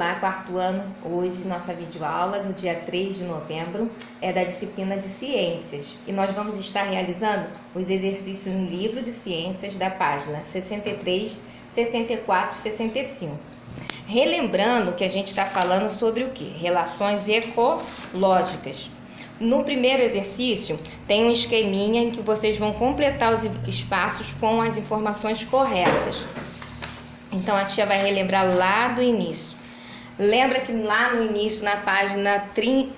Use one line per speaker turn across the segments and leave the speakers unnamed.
Olá, quarto ano. Hoje nossa videoaula, no dia 3 de novembro, é da disciplina de Ciências. E nós vamos estar realizando os exercícios no livro de Ciências da página 63, 64 e 65. Relembrando que a gente está falando sobre o quê? Relações ecológicas. No primeiro exercício, tem um esqueminha em que vocês vão completar os espaços com as informações corretas. Então, a tia vai relembrar lá do início. Lembra que lá no início, na página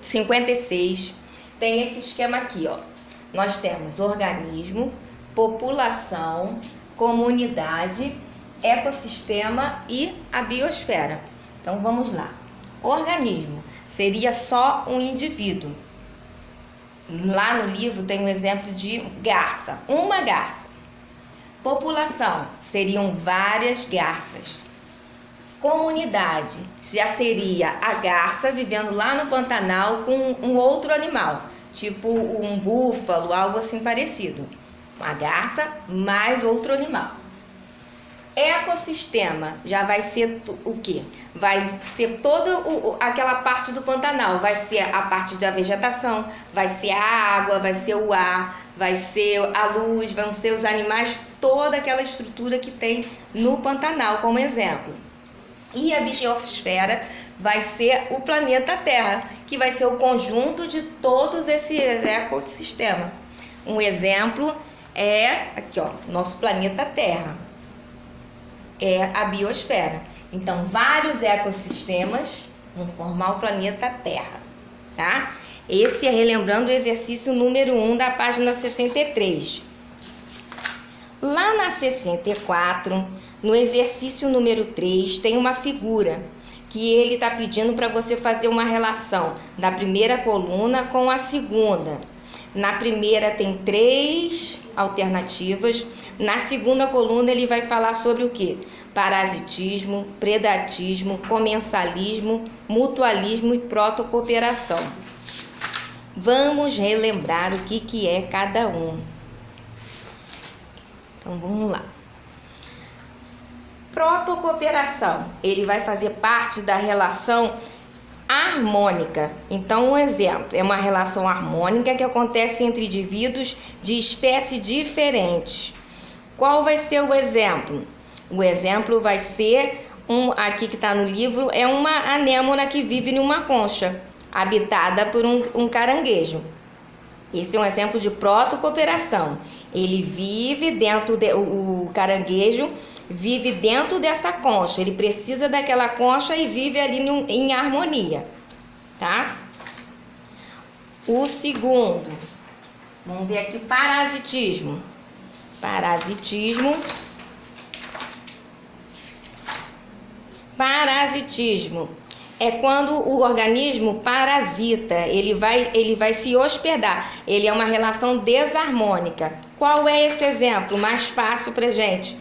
56, tem esse esquema aqui, ó. Nós temos organismo, população, comunidade, ecossistema e a biosfera. Então, vamos lá. Organismo seria só um indivíduo. Lá no livro tem um exemplo de garça, uma garça. População seriam várias garças. Comunidade já seria a garça vivendo lá no Pantanal com um outro animal, tipo um búfalo, algo assim parecido. Uma garça mais outro animal. Ecossistema já vai ser o quê? Vai ser toda aquela parte do Pantanal, vai ser a parte da vegetação, vai ser a água, vai ser o ar, vai ser a luz, vão ser os animais, toda aquela estrutura que tem no Pantanal, como exemplo. E a biosfera vai ser o planeta Terra, que vai ser o conjunto de todos esses ecossistemas. Um exemplo é aqui, ó, nosso planeta Terra. É a biosfera. Então, vários ecossistemas vão formar o planeta Terra, tá? Esse é relembrando o exercício número 1 da página 63. Lá na 64, no exercício número 3, tem uma figura que ele está pedindo para você fazer uma relação da primeira coluna com a segunda. Na primeira tem 3 alternativas. Na segunda coluna ele vai falar sobre o quê? Parasitismo, predatismo, comensalismo, mutualismo e protocooperação. Vamos relembrar o que é cada um. Então vamos lá. Protocooperação, ele vai fazer parte da relação harmônica. Então, um exemplo, é uma relação harmônica que acontece entre indivíduos de espécies diferentes. Qual vai ser o exemplo? O exemplo vai ser, aqui que está no livro, é uma anêmona que vive numa concha, habitada por um caranguejo. Esse é um exemplo de protocooperação. Ele vive dentro, o caranguejo vive dentro dessa concha, ele precisa daquela concha e vive ali em harmonia, tá? O segundo, vamos ver aqui, parasitismo. Parasitismo é quando o organismo parasita, ele vai se hospedar, ele é uma relação desarmônica. Qual é esse exemplo mais fácil pra gente?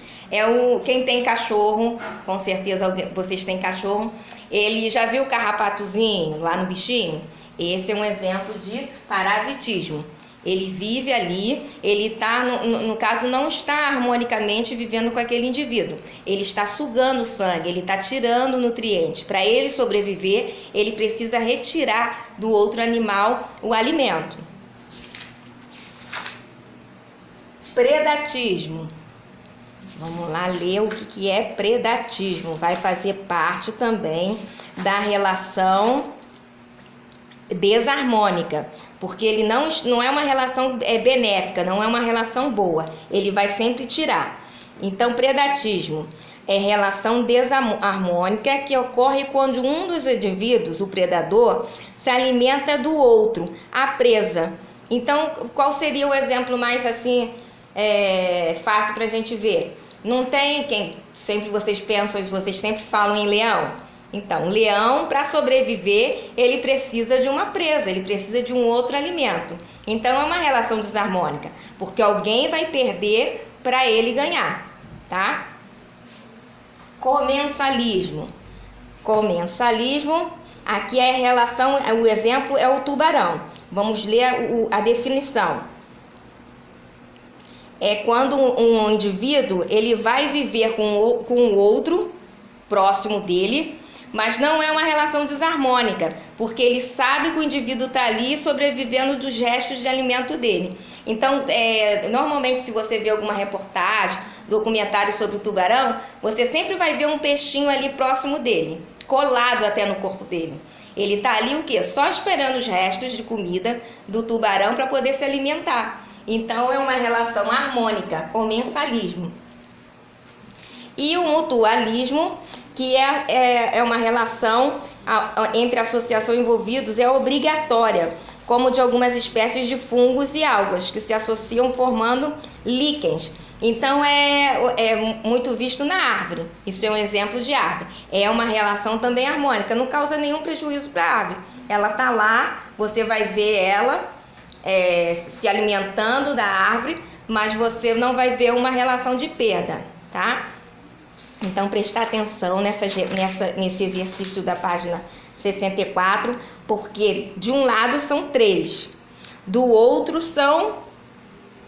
Quem tem cachorro, com certeza vocês têm cachorro, ele já viu o carrapatozinho lá no bichinho? Esse é um exemplo de parasitismo. Ele vive ali, ele está, no caso, não está harmonicamente vivendo com aquele indivíduo. Ele está sugando o sangue, ele está tirando nutrientes. Para ele sobreviver, ele precisa retirar do outro animal o alimento. Predatismo. Vamos lá ler o que é predatismo. Vai fazer parte também da relação desarmônica, porque ele não é uma relação benéfica, não é uma relação boa. Ele vai sempre tirar. Então, predatismo é relação desarmônica que ocorre quando um dos indivíduos, o predador, se alimenta do outro, a presa. Então, qual seria o exemplo mais assim fácil para a gente ver? Não tem quem sempre vocês pensam, vocês sempre falam em leão. Então, o leão, para sobreviver, ele precisa de uma presa, ele precisa de um outro alimento. Então, é uma relação desarmônica, porque alguém vai perder para ele ganhar, tá? Comensalismo. Comensalismo, aqui é a relação, o exemplo é o tubarão. Vamos ler a definição. É quando um indivíduo ele vai viver com o outro próximo dele Mas não é uma relação desarmônica, porque ele sabe que o indivíduo está ali sobrevivendo dos restos de alimento dele. Então, normalmente, se você vê alguma reportagem, documentário sobre o tubarão, você sempre vai ver um peixinho ali próximo dele, colado até no corpo dele. Ele está ali o quê? Só esperando os restos de comida do tubarão para poder se alimentar. Então, é uma relação harmônica, comensalismo. E o mutualismo, que é uma relação entre a associação envolvidos, é obrigatória, como de algumas espécies de fungos e algas, que se associam formando líquens. Então, é muito visto na árvore. Isso é um exemplo de árvore. É uma relação também harmônica, não causa nenhum prejuízo para a árvore. Ela está lá, você vai ver ela se alimentando da árvore, mas você não vai ver uma relação de perda, tá? Então, prestar atenção nesse exercício da página 64, porque de um lado são 3, do outro são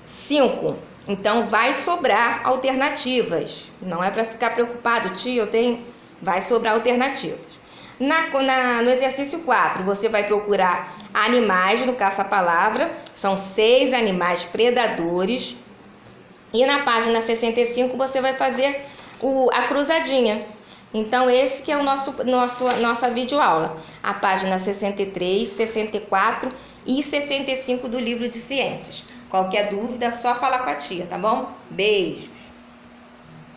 5. Então, vai sobrar alternativas. Não é para ficar preocupado, tio, vai sobrar alternativas. No exercício 4, você vai procurar animais no caça-palavra. São 6 animais predadores. E na página 65, você vai fazer a cruzadinha. Então, esse que é o nossa videoaula. A página 63, 64 e 65 do livro de ciências. Qualquer dúvida, é só falar com a tia, tá bom? Beijos!